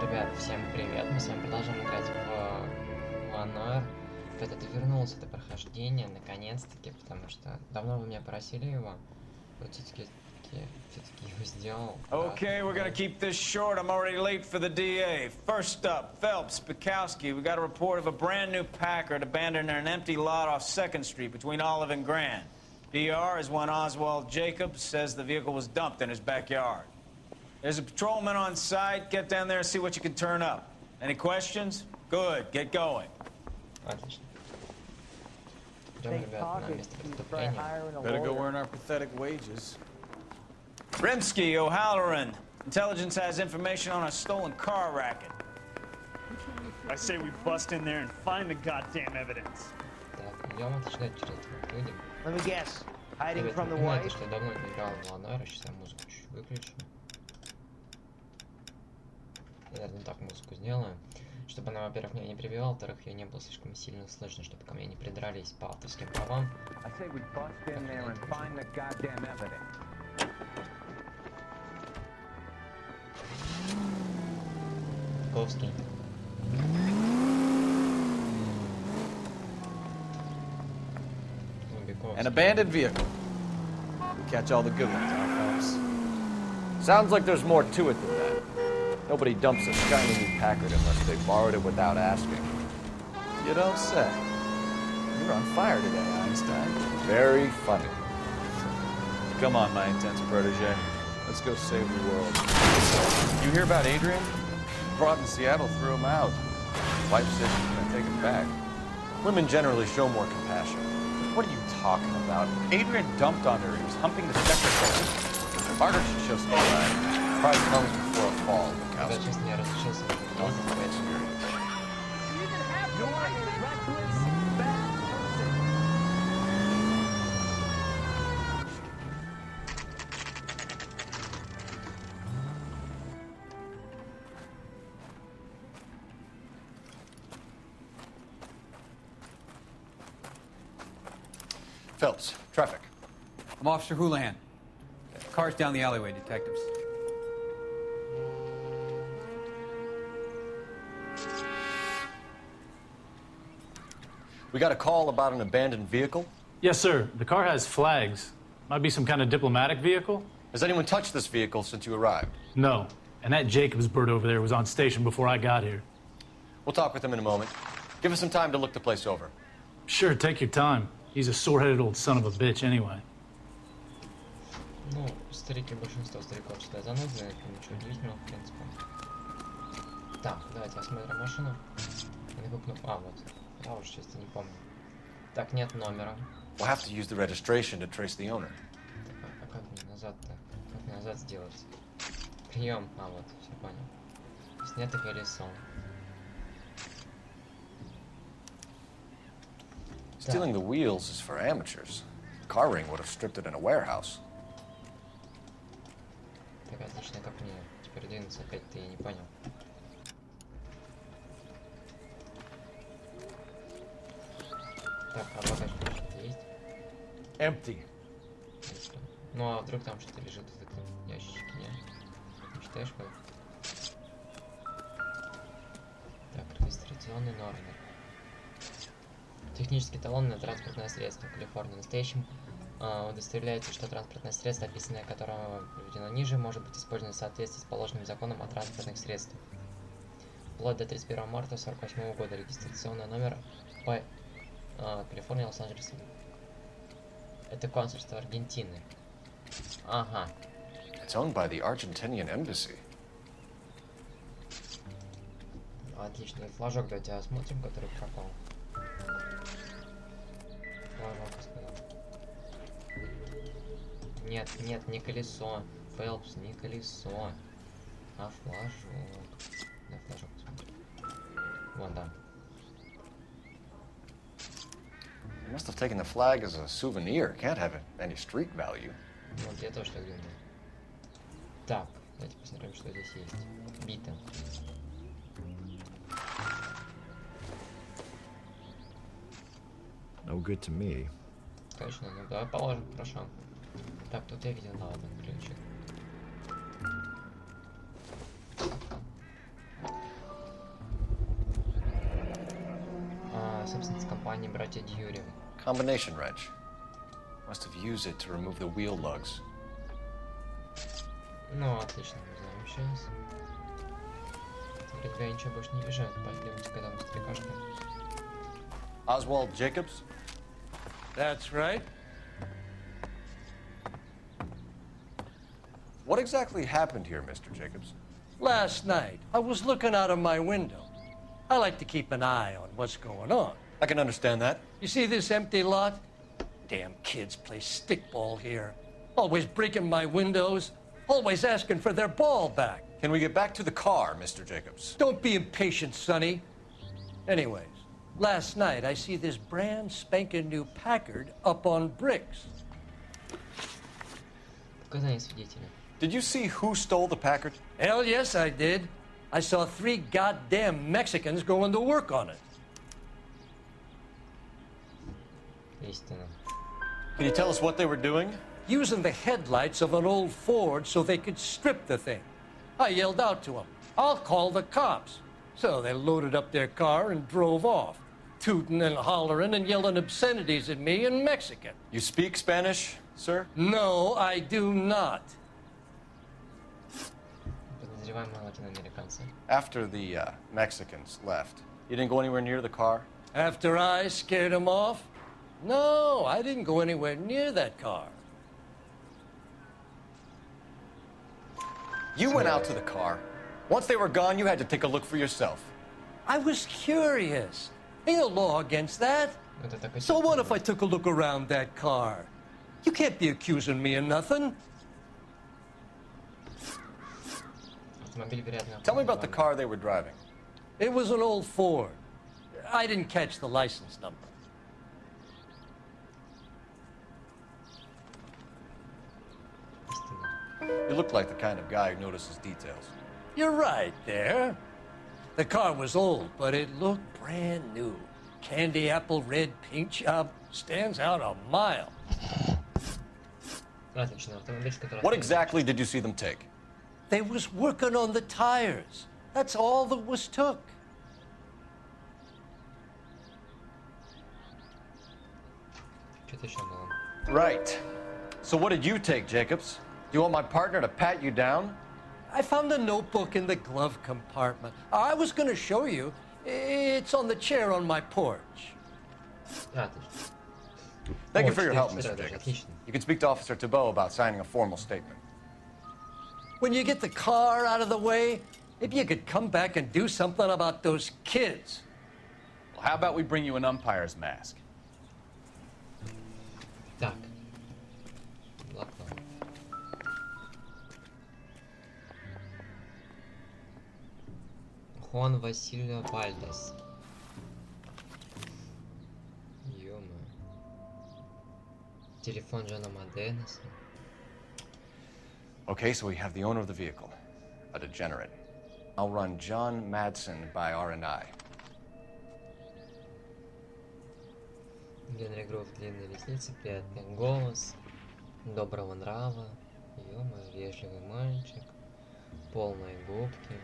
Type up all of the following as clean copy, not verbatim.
Ребят, всем привет! Мы с вами продолжаем играть в Noire. Ребята, вернулся это прохождение, наконец-таки, потому что давно вы меня просили его. Вот все-таки его сделал. Okay, we're gonna keep this short. I'm already late for the DA. First up, Phelps, Bukowski. We got a report of a brand new Packard abandoned in an empty lot off 2nd Street between Olive and Grand. DR is one Oswald Jacobs, says the vehicle was dumped in his backyard. There's a patrolman on site. Get down there and see what you can turn up. Any questions? Good. Get going. Отлично. Идем, ребят, на место преступления. Better go earn our pathetic wages. Rimsky, O'Halloran. Intelligence has information on a stolen car racket. I say we bust in there and find the goddamn evidence. Так, идем отвечать через это. Выйдем. Let me guess. Hiding Ребят, from the понимаете, wife? что я давно не играл в Noire, сейчас я музыку чуть выключу. Наверное, так музыку сделаем, чтобы она, во-первых, меня не прибивала, во-вторых, ее не было слишком сильно слышно, чтобы ко мне не придрались по авторским правам. Ковский. An abandoned vehicle. We catch all the good ones, huh, Phelps? Sounds like there's more to it than that. Nobody dumps a shiny new Packard unless they borrowed it without asking. You don't say. You're on fire today, Einstein. Very funny. Come on, my intense protege. Let's go save the world. You hear about Adrian? Brought in Seattle threw him out. Wife said she's gonna take him back. Women generally show more compassion. What are you talking about? Adrian dumped on her. He was humping the secretary. Margaret should show some pride. Pride comes before a fall. Ребят, честно, я разучился ездить. Phelps, traffic. I'm Officer Houlihan. Cars down the alleyway, detectives. We got a call about an abandoned vehicle. Yes, sir. The car has flags. Might be some kind of diplomatic vehicle? Has anyone touched this vehicle since you arrived? No. And that Jacobs bird over there was on station before I got here. We'll talk with him in a moment. Give us some time to look the place over. Sure, take your time. He's a sore-headed old son of a bitch anyway. Ну, старики, большинство стариков всегда занудные, это ничего удивительного, в принципе. Так, давайте осмотрим машину. Вот. Я уже, честно, не помню. Так, нет номера. We'll have to use the registration to trace the owner. Так, а как мне назад-то? Как мне назад сделать? Прием. Вот, все понял. Снято колесо. Stealing the wheels is for amateurs. Car ring would have stripped it in a warehouse. Так, отлично, как мне теперь двинуться опять-то, я не понял. Так, а багажник что-то есть? Empty. Ну а вдруг там что-то лежит в этом ящичке, нет? Не считаешь, как? Так, регистрационный номер. Технический талон на транспортное средство Калифорния. Настоящим удостоверяется, что транспортное средство, описанное которое приведено ниже, может быть использовано в соответствии с положенным законом о транспортных средствах. Вплоть до 31 марта 1948 года. Регистрационный номер по Калифорния, Лос-Анджелес. Это консульство Аргентины. Ага. It's owned by the Argentinian embassy. Отлично. И флажок давайте осмотрим, который пропал. Флажок, сказал. Нет, нет, не колесо. Фелпс, не колесо. А флажок. Да, флажок посмотрим. Вон, да. They must have taken the flag as a souvenir. Can't have any street value. Вот я тоже так думаю. Так, давайте посмотрим, что здесь есть. Бита. No good to me. Точно, ну давай положим, хорошо. Так, тут я видел, ладно, ключик. собственность компании братья Дьюри. Combination wrench. Must have used it to remove the wheel lugs. Ну, отлично, мы знаем сейчас. Теперь я ничего больше не вижу. Пойдемте к этому старикашке. Oswald Jacobs? That's right. What exactly happened here, Mr. Jacobs? Last night, I was looking out of my window. I like to keep an eye on what's going on. I can understand that. You see this empty lot? Damn kids play stickball here. Always breaking my windows. Always asking for their ball back. Can we get back to the car, Mr. Jacobs? Don't be impatient, Sonny. Anyways, last night I see this brand spanking new Packard up on bricks. Показания свидетеля. Did you see who stole the Packard? Hell yes, I did. I saw 3 goddamn Mexicans going to work on it. Истина. Can you tell us what they were doing? Using the headlights of an old Ford so they could strip the thing. I yelled out to them, "I'll call the cops." So they loaded up their car and drove off, tooting and hollering and yelling obscenities at me in Mexican. You speak Spanish, sir? No, I do not. Подозреваемые латиноамериканцы. After the Mexicans left, you didn't go anywhere near the car? After I scared them off? No, I didn't go anywhere near that car. You went out to the car. Once they were gone, you had to take a look for yourself. I was curious. Ain't no law against that. Вот это такой So what if I took a look around that car? You can't be accusing me of nothing. автомобиль вероятно. Tell me about the car they were driving. It was an old Ford. I didn't catch the license number. You look like the kind of guy who notices details. You're right there. The car was old, but it looked brand new. Candy apple red paint job stands out a mile. Отлично, автомобиль, с которым... What exactly did you see them take? They was working on the tires. That's all that was took. Что-то еще было. Right. So what did you take, Jacobs? Do you want my partner to pat you down? I found a notebook in the glove compartment. I was going to show you. It's on the chair on my porch. Отлично. Thank you Oh, for your help, четыре, Mr. четыре, Jacobs. отлично. You can speak to Officer Thibault about signing a formal statement. When you get the car out of the way, maybe you could come back and do something about those kids. Well, how about we bring you an umpire's mask? Так. Блокнот. Хуан Василио Вальдес. Ё-моё. Телефон Джона Маденеса. Okay, so we have the owner of the vehicle, a degenerate. I'll run John Madsen by R&I. Генри Гроув, длинные ресницы, приятный голос, доброго нрава, ё-моё, вежливый мальчик, полные губки,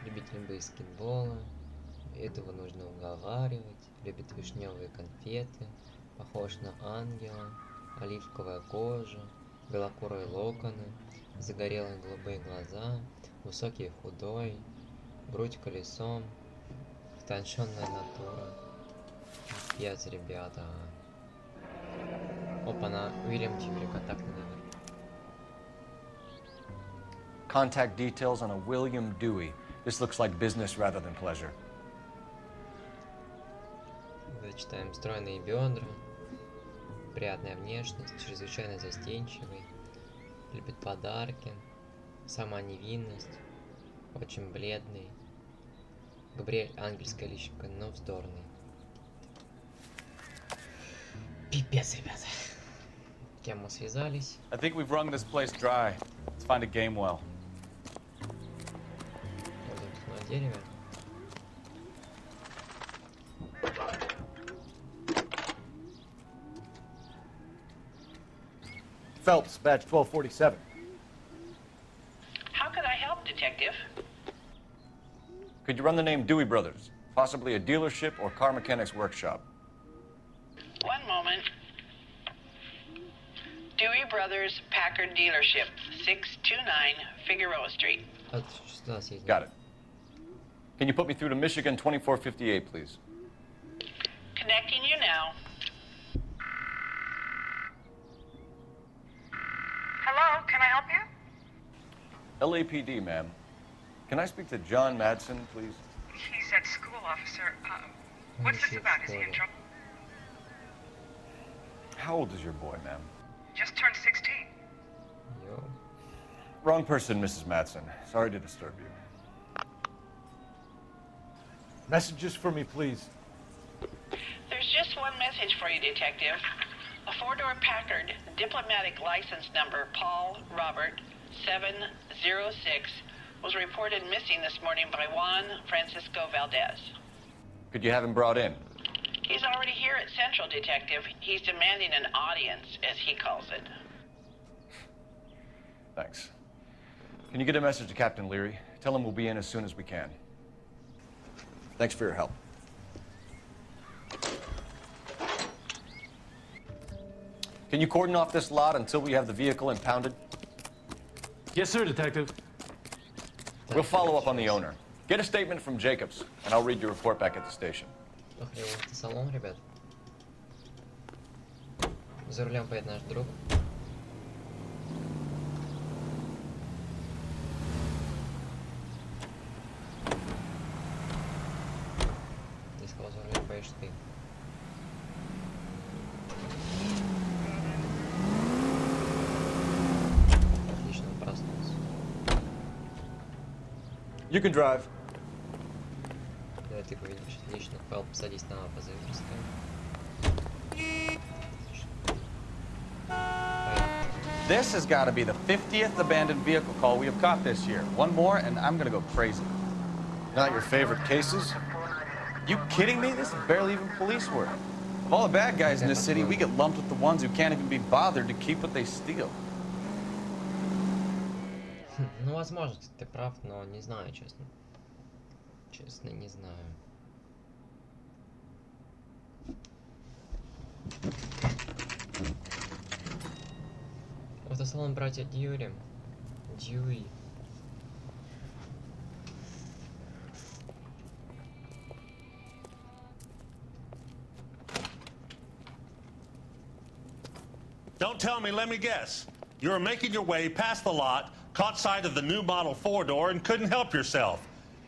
любитель баскетбола, этого нужно уговаривать, любит вишневые конфеты, похож на ангела, оливковая кожа, белокурые локоны, загорелые голубые глаза, высокий и худой, грудь колесом, утонченная натура. Пьяц, ребята. Опа-на, Уильям Тьюри, контактный номер. Contact details on a William Dewey. This looks like business rather than pleasure. Зачитаем: стройные бедра, приятная внешность, чрезвычайно застенчивый, любит подарки, сама невинность, очень бледный. Габриэль ангельская личинка, но вздорный. Пипец, ребята. Кем мы связались? I think we've wrung this place dry. Let's find a game well. Вот тут на дереве. Phelps, badge 1247. How can I help, Detective? Could you run the name Dewey Brothers? Possibly a dealership or car mechanics workshop. One moment. Dewey Brothers Packard Dealership, 629 Figueroa Street. Что у нас есть? Got it. Can you put me through to Michigan 2458, please? Connecting you now. Hello, can I help you? LAPD, ma'am. Can I speak to John Madsen, please? He's at school, officer. What's this about? Is he in trouble? How old is your boy, ma'am? Just turned 16. Yo. Wrong person, Mrs. Madsen. Sorry to disturb you. Messages for me, please. There's just one message for you, Detective. A four-door Packard, diplomatic license number Paul Robert 706, was reported missing this morning by Juan Francisco Valdez. Could you have him brought in? He's already here at Central, Detective. He's demanding an audience, as he calls it. Thanks. Can you get a message to Captain Leary? Tell him we'll be in as soon as we can. Thanks for your help. Can you cordon off this lot until we have the vehicle impounded? Yes, sir, Detective. We'll follow up on the owner. Get a statement from Jacobs, and I'll read your report back at the station. Ох, его автосалон, ребят. За рулем поедет наш друг. Здесь кого за рулем поедешь ты. Отлично, он проснулся. You can drive. Давай ты поведешь. Отлично. Павел, посадись на позаветрское. This has got to be the 50th abandoned vehicle call we have caught this year. One more, and I'm gonna go crazy. Not your favorite cases? You kidding me? This is barely even police work. Of all the bad guys in this city, we get lumped with the ones who can't even be bothered to keep what they steal. Ну, возможно, ты прав, но не знаю, честно. Честно, не знаю. Автосалон братья Дьюи. Don't tell me, let me guess. You were making your way past the lot, caught sight of the new model four-door, and couldn't help yourself.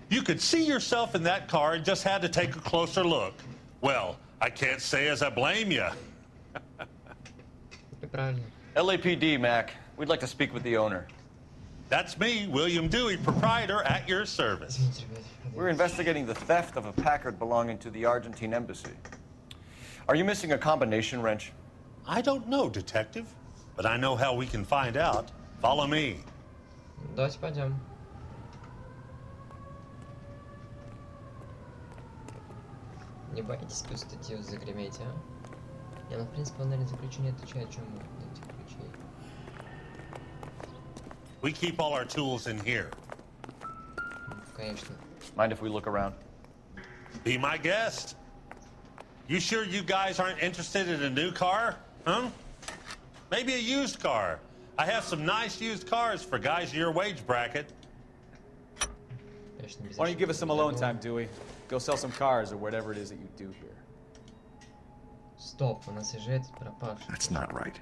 You could see yourself in that car and just had to take a closer look. Well, I can't say as I blame you. LAPD, Mac. We'd like to speak with the owner. That's me, William Dewey, proprietor, at your service. We're investigating the theft of a Packard belonging to the Argentine embassy. Are you missing a combination wrench? I don't know, Detective, but I know how we can find out. Follow me. Давайте пойдем. Не боитесь какую статью загреметь, а? Не, ну в принципе он, наверное, заключение отвечает, чем можно найти ключей. We keep all our tools in here. Конечно. Mind if we look around? Be my guest. You sure you guys aren't interested in a new car? Huh? Maybe a used car. I have some nice used cars for guys your wage bracket. Why don't you give us some alone time, Dewey? Go sell some cars or whatever it is that you do here. Стоп, у нас же этот пропавший. That's not right.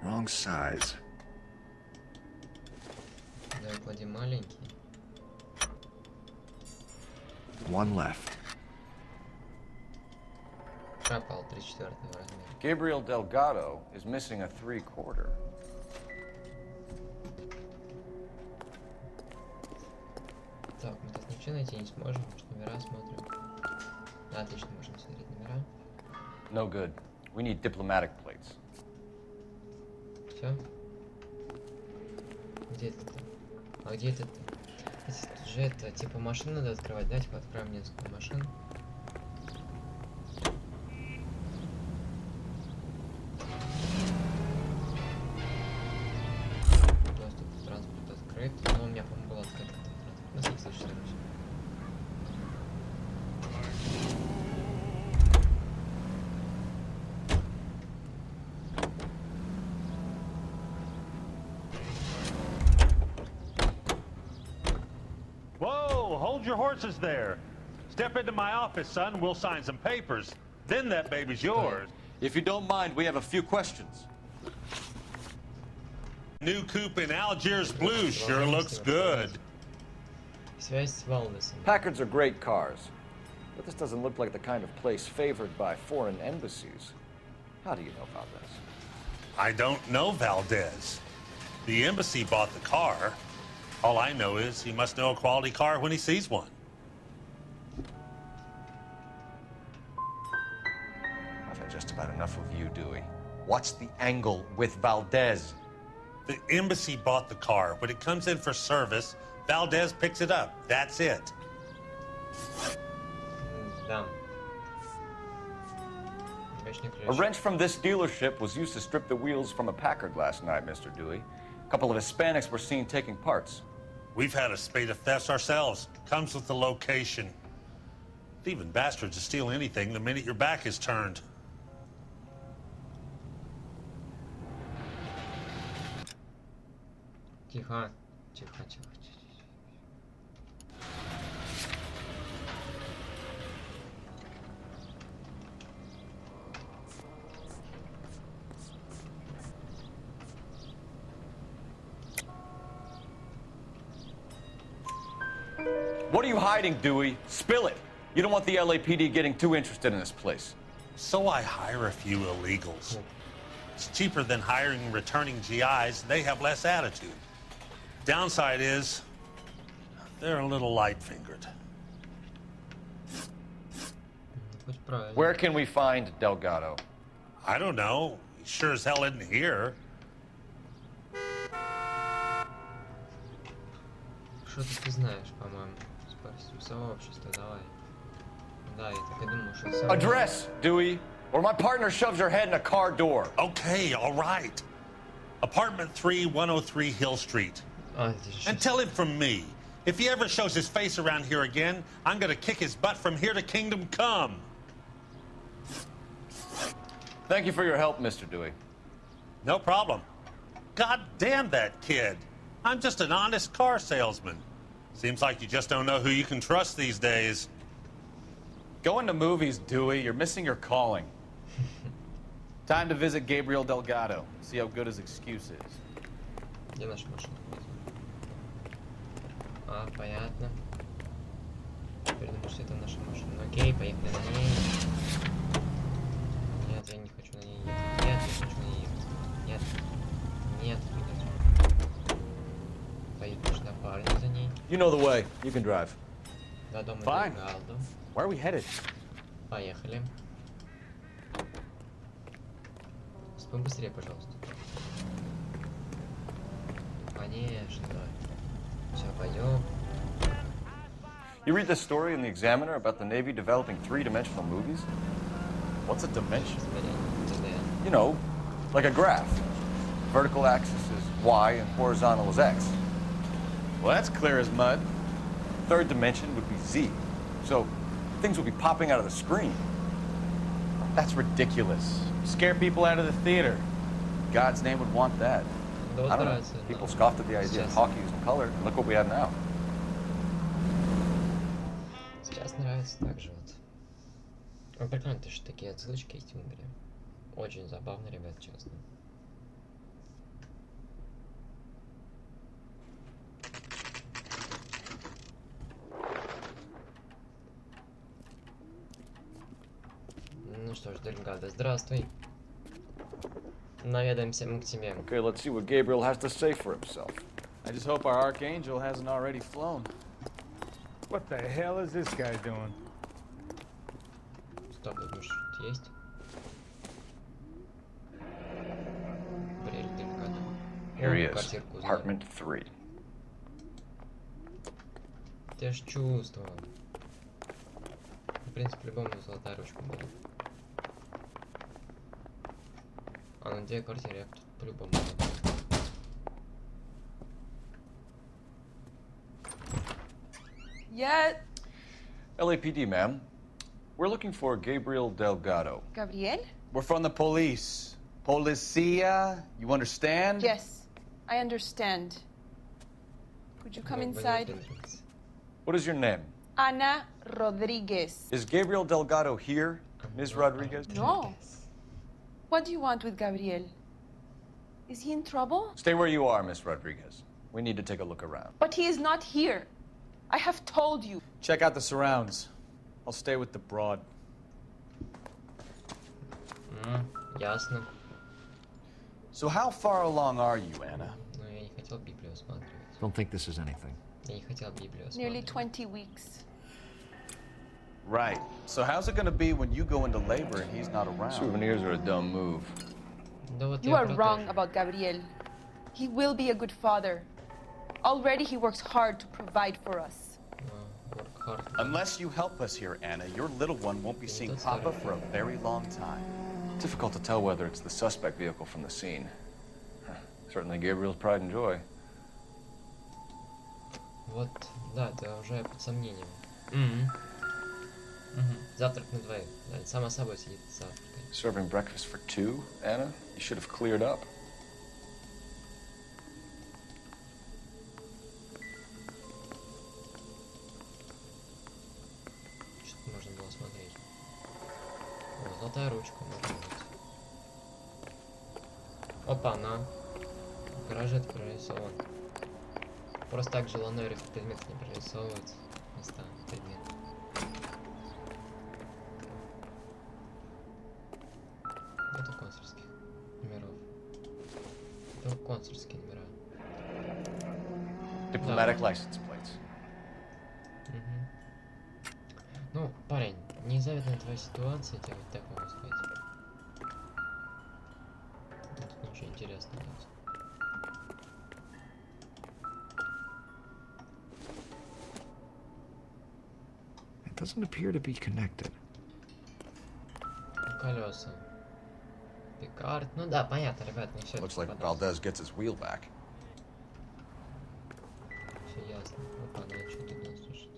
Wrong size. Давай кладем маленький. One left. Пропал 3/4 размер. Gabriel Delgado is missing a 3/4. Так, мы тут ничего найти не сможем, может номера смотрим. Отлично, можем смотреть номера. No good. We need diplomatic plates. Все. Где это-то? А где это-то? Тут же это, типа машину надо открывать. Давайте откроем несколько машин. Доступ к транспорту открыт. Но у меня, по-моему, была Hold your horses there. Step into my office, son. We'll sign some papers. Then that baby's yours. If you don't mind, we have a few questions. New coupe in Algiers blue sure looks good. Связь с Валдесом. Packards are great cars, but this doesn't look like the kind of place favored by foreign embassies. How do you know about this? I don't know Valdez. The embassy bought the car. All I know is he must know a quality car when he sees one. I've had just about enough of you, Dewey. What's the angle with Valdez? The embassy bought the car. When it comes in for service, Valdez picks it up. That's it. Да. A wrench from this dealership was used to strip the wheels from a Packard last night, Mr. Dewey. A couple of Hispanics were seen taking parts. We've had a spate of thefts ourselves. Comes with the location. Thieving bastards to steal anything the minute your back is turned. Тихо, тихо, тихо. What are you hiding, Dewey? Spill it. You don't want the LAPD getting too interested in this place. So I hire a few illegals. It's cheaper than hiring returning GIs. They have less attitude. Downside is, they're a little light-fingered. Where can we find Delgado? I don't know. He sure as hell isn't here. Что-то ты знаешь, по-моему. Спроси у сообщества, давай. Да, я так и думал, что сообщество. Address, Dewey, or my partner shoves your head in a car door. Okay, all right. Apartment 3, 103 Hill Street. And tell him from me, if he ever shows his face around here again, I'm gonna kick his butt from here to Kingdom Come. Thank you for your help, Mr. Dewey. No problem. God damn that kid. I'm just an honest car salesman. Seems like you just don't know who you can trust these days. Going to movies, Dewey. You're missing your calling. Time to visit Gabriel Delgado. See how good his excuse is. Где наша машина? А, понятно. Теперь думаю, что это наша машина. Окей, поехали на ней. Нет, я не хочу на ней ехать. Нет, я хочу на ней ехать. Нет. Нет, нет. Поедешь на парня за ней. You know the way. You can drive. До дома Fine. Делгадо. Where are we headed? Поехали. Побыстрее, пожалуйста. Конечно, давай. Все, пойдем. You read this story in the Examiner about the Navy developing three-dimensional movies? What's a dimension? You know, like a graph. Vertical axis is Y and horizontal is X. Well, that's clear as mud. Third dimension would be Z. So things would be popping out of the screen. That's ridiculous. Scare people out of the theater. God's name would want that. I don't know. People scoffed at the idea of hockey using color, and look what we have now. Сейчас нравится так же вот. Ну, прикольно, то, что такие отсылочки есть в игре. Очень забавно, ребят, честно. Ну что ж, Дельгадо, здравствуй. Наведаемся мы к тебе. Okay, let's see what Gabriel has to say for himself. I just hope our Archangel hasn't already flown. What the hell is this guy doing? Стоп, тут что-то есть? Брель Дельгадо. Here he is, apartment 3. Я ж чувствовал. В принципе, любому золотая ручка будет. А на 2 квартиры я тут по-любому. Yeah. LAPD, ma'am. We're looking for Gabriel Delgado. Gabriel? We're from the police. Policia, you understand? Yes, I understand. Could you come inside? What is your name? Ana Rodriguez. Is Gabriel Delgado here, Ms. Rodriguez? No. What do you want with Gabriel? Is he in trouble? Stay where you are, Ms. Rodriguez. We need to take a look around. But he is not here. I have told you. Check out the surrounds. I'll stay with the broad. Ясно. So how far along are you, Anna? Но я не хотел Библию осматривать. Don't think this is anything. Я не хотел Библию Nearly осматривать. 20 weeks. Right. So how's it gonna be when you go into labor and he's not around? Souvenirs are a dumb move. Да вот You я are про то wrong же. about Gabriel. He will be a good father. Already he works hard to provide for us. Work hard. Unless you help us here, Anna, your little one won't be seeing Papa for a very long time. Difficult to tell whether it's the suspect vehicle from the scene. Certainly Gabriel's pride and joy. Вот, да, это уже под сомнением. Завтрак на двоих. Да, сама собой сидит завтракает. Serving breakfast for two, Anna? You should have cleared up. Что-то можно было смотреть. О, золотая ручка, может быть. Опа, на. В гараже это прорисован. Просто так же Noire в предметах не прорисовывается. Места, предметы. Это консульских номеров. Это консульские номера. Diplomatic license plates. Ну, парень, незавидная твоя ситуация, я тебе вот так могу сказать. Тут ничего интересного нет. It doesn't appear to be connected. Колеса. Пикард. Ну да, понятно, ребят, не все. Looks like Valdez gets his wheel back. Все ясно. Опа, да, что тут нас слышит?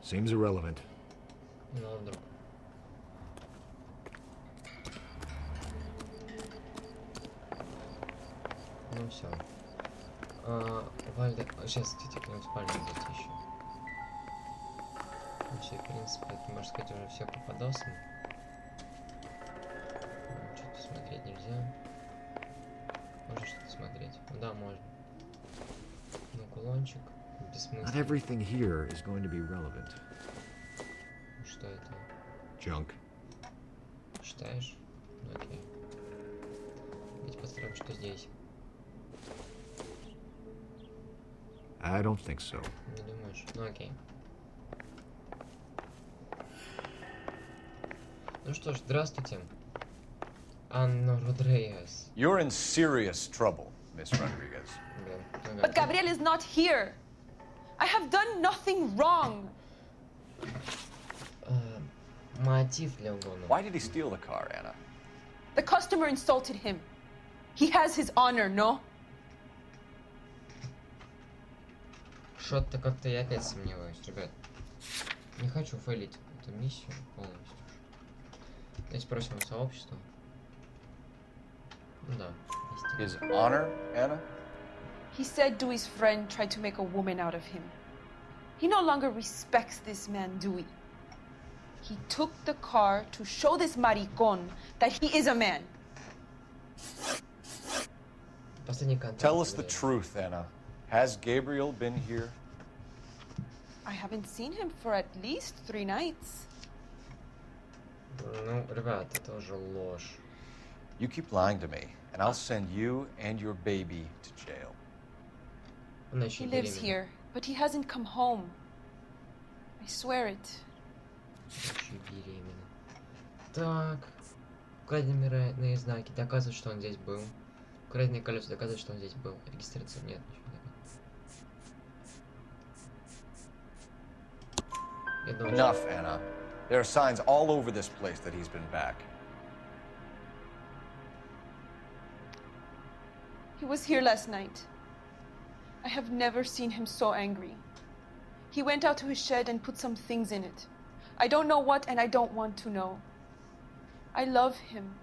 Seems irrelevant. Ну, вдруг. Ну все. Вальда... Сейчас, кстати, к нему в спальню зайти еще. Вообще, в принципе, это, можно сказать, уже все по подосам. Что-то смотреть нельзя. Можно что-то смотреть? Ну да, можно. Ну, кулончик. Not Бессмысленно. everything here is going to be relevant. Что это? Junk. Считаешь? Ну, окей. Давайте посмотрим, что здесь. I don't think so. Не думаешь? Ну, окей. Ну что ж, здравствуйте. Анна Родригес. You're in serious trouble, Miss Rodriguez. Блин, But Gabriel is not here. I have done nothing wrong. Мотив для угона. Why did he steal the car, Anna? The customer insulted him. He has his honor, no? Что-то как-то я опять сомневаюсь, ребят. Не хочу фейлить эту миссию полностью. Давайте спросим у сообщества. Ну да, His honor, Anna? He said Dewey's friend tried to make a woman out of him. He no longer respects this man, Dewey. He took the car to show this maricon that he is a man. Последний контакт. Tell us the truth, Anna. Has Gabriel been here? I haven't seen him for at least 3 nights. Ну, ребят, это уже ложь. You keep lying to me, and I'll send you and your baby to jail. Она еще He и lives беременна. here, but he hasn't come home. I swear it. Еще и беременна. Так. Украденные знаки доказывают, что он здесь был. Украденные колеса доказывают, что он здесь был. Регистрации нет, ничего нет. Я думаю, Enough, Anna. There are signs all over this place that he's been back. He was here last night. I have never seen him so angry. He went out to his shed and put some things in it. I don't know what, and I don't want to know. I love him.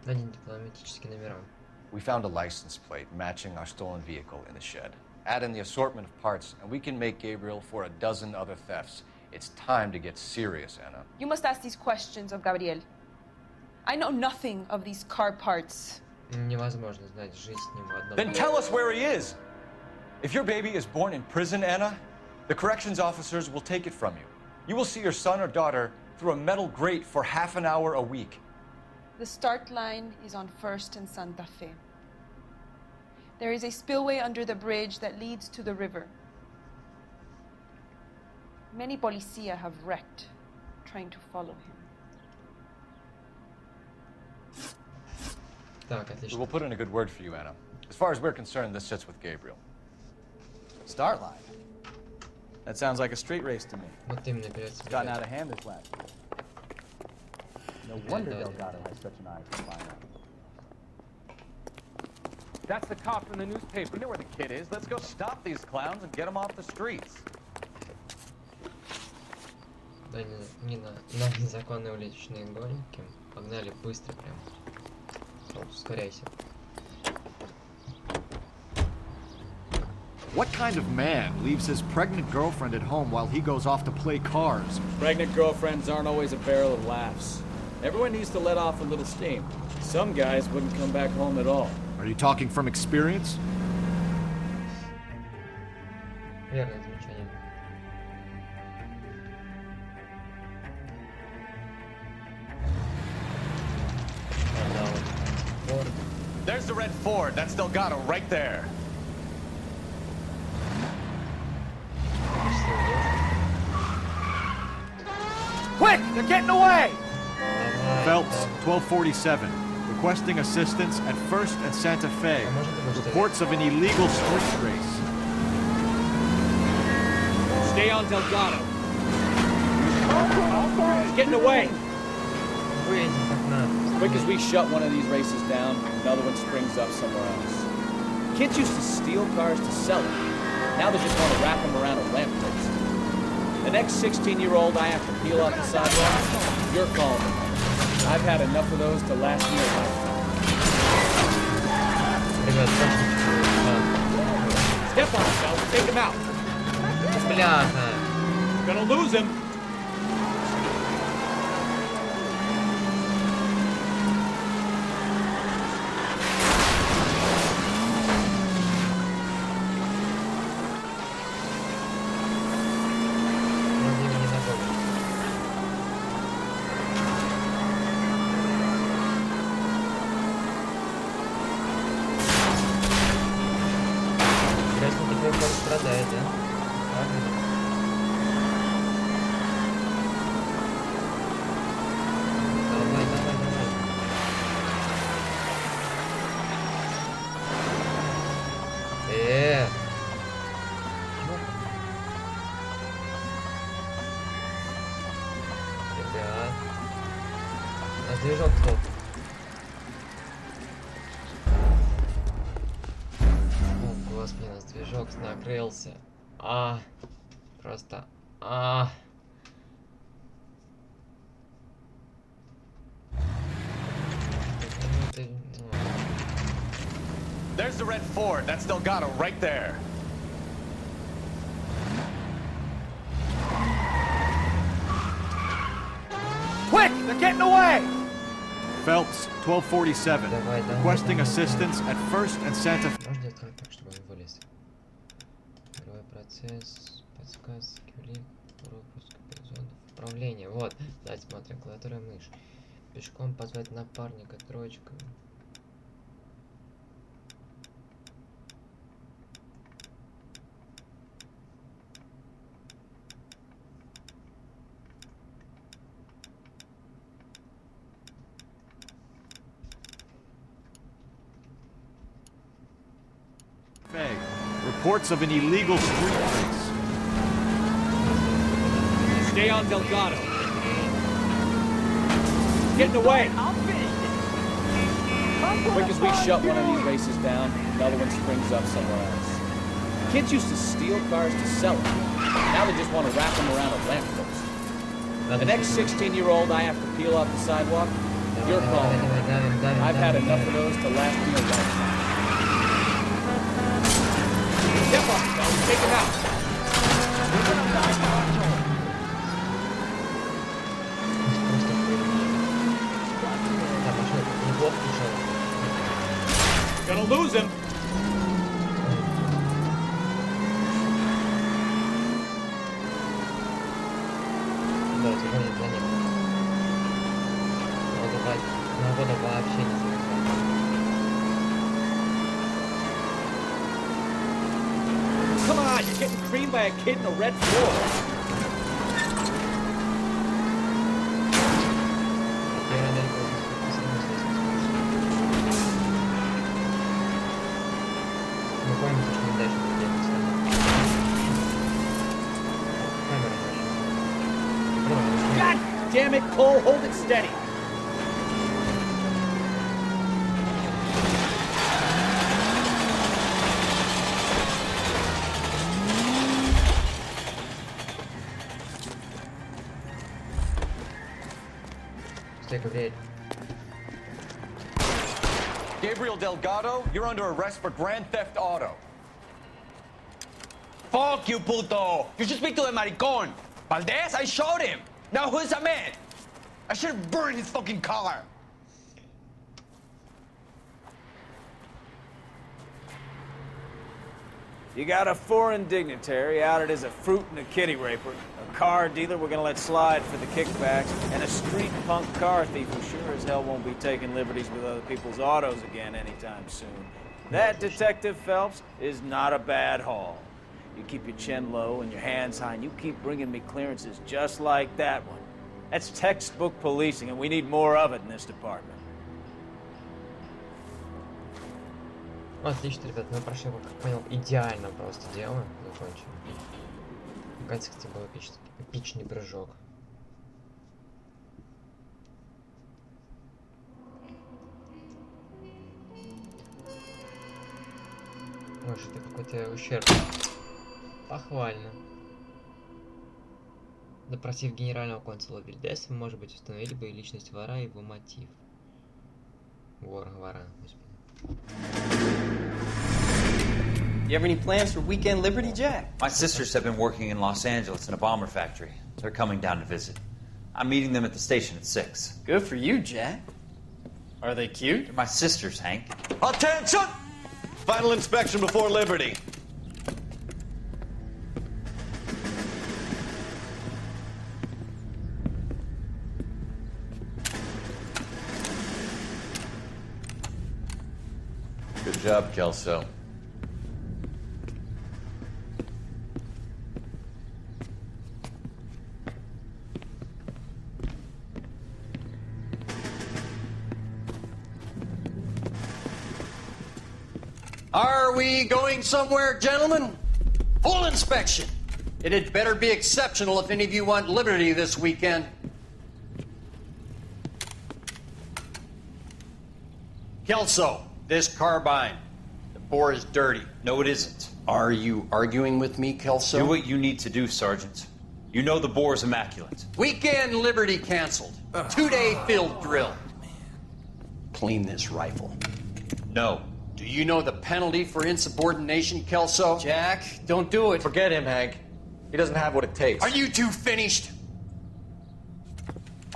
Дадим дипломатические номера. We found a license plate matching our stolen vehicle in the shed. Add in the assortment of parts, and we can make Gabriel for a dozen other thefts. It's time to get serious, Anna. You must ask these questions of Gabriel. I know nothing of these car parts. Невозможно знать жизнь с ним одного. Then tell us where he is. If your baby is born in prison, Anna, the corrections officers will take it from you. You will see your son or daughter through a metal grate for half an hour a week. The start line is on 1st and Santa Fe. There is a spillway under the bridge that leads to the river. Many policia have wrecked trying to follow him. Так, We отлично. will put in a good word for you, Anna. As far as we're concerned, this sits with Gabriel. Start line. That sounds like a street race to me. Вот именно перед It's gotten out of hand this last year. No wonder Delgado has such an eye for fine art. That's the cop from the newspaper. We know where the kid is. Let's go stop these clowns and get them off the streets. Да, не на незаконные уличные гонки. Погнали быстро прям. Ускоряйся. What kind of man leaves his pregnant girlfriend at home while he goes off to play cars? Pregnant girlfriends aren't always a barrel of laughs. Everyone needs to let off a little steam. Some guys wouldn't come back home at all. Are you talking from experience? Верное замечание. There's the red Ford. That's Delgado right there. Quick! They're getting away! Phelps, 1247. Requesting assistance at 1st and Santa Fe. Reports of an illegal street race. Stay on Delgado. He's getting away. Quick as we shut one of these races down, another one springs up somewhere else. Kids used to steal cars to sell them. Now they just want to wrap them around a lamppost. The next 16-year-old I have to peel off the sidewalk, you're calling me. I've had enough of those to last me a lifetime. Step on him, fellas. Take him out. Бляха. Gonna lose him. Страдает, да? Давай, давай, давай. Ребят. У нас движок стоп. Господи, у нас движок накрылся. Просто. There's the red Ford. That's Delgado right there. Quick! They're getting away! Phelps, 1247. Requesting assistance at 1st and Santa Fe. Можно сделать так, чтобы он вылез. Игровой процесс, подсказки, лип, пропуск, зона управления. Вот, да, смотрим, клавиатура и мышь. Пешком позвать напарника, троечка. Reports of an illegal street race. Stay on Delgado. Getting away. Quick as we shut one of these races down, another one springs up somewhere else. Kids used to steal cars to sell them. Now they just want to wrap them around a lamppost. The next 16-year-old I have to peel off the sidewalk, Your call. I've had enough of those to last me a lifetime. Step up, fellas. Take him out. Gonna lose him. Давайте гоним за ним. Вода вообще не завязала. Come on, you're getting creamed by a kid in a red floor. God damn it, Cole, hold it steady. Take a bit. Gabriel Delgado, you're under arrest for Grand Theft Auto. Fuck you, puto! You should speak to the maricón. Valdez, I showed him. Now who's a man? I should have burned his fucking car. You got a foreign dignitary outed as a fruit and a kitty raper, a car dealer we're gonna let slide for the kickbacks, and a street punk car thief who sure as hell won't be taking liberties with other people's autos again anytime soon. That, Detective Phelps, is not a bad haul. You keep your chin low and your hands high, and you keep bringing me clearances just like that one. That's textbook policing, and we need more of it in this department. Отлично, ребят, мы прошли, как понял, идеально просто дело закончили. Наконец-то, кстати, был эпичный прыжок. Ой, что-то какой-то ущерб. Похвально. Допросив генерального консула Вильдеса, вы, может быть, установили бы личность вора и его мотив. Вора, господи. You have any plans for weekend Liberty, Jack? My sisters have been working in Los Angeles in a bomber factory. They're coming down to visit. I'm meeting them at the station at 6. Good for you, Jack. Are they cute? They're my sisters, Hank. Attention! Final inspection before Liberty. Good job, Kelso. Are we going somewhere, gentlemen? Full inspection. It had better be exceptional if any of you want liberty this weekend. Kelso, this carbine. The bore is dirty. No, it isn't. Are you arguing with me, Kelso? Do what you need to do, Sergeant. You know the bore is immaculate. Weekend liberty canceled. 2-day field drill. Clean this rifle. No. Do you know the penalty for insubordination, Kelso? Jack, don't do it. Forget him, Hank. He doesn't have what it takes. Are you two finished?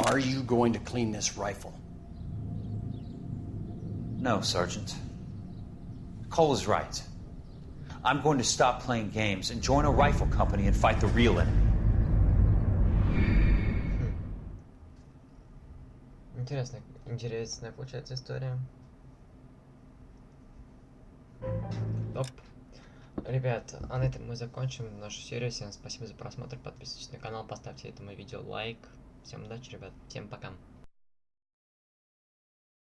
Are you going to clean this rifle? No, Sergeant. Cole is right. I'm going to stop playing games and join a rifle company and fight the real enemy. Интересная получается история. Топ. Ребят, а на этом мы закончим нашу серию. Всем спасибо за просмотр. Подписывайтесь на канал, поставьте этому видео лайк. Всем удачи, ребят. Всем пока.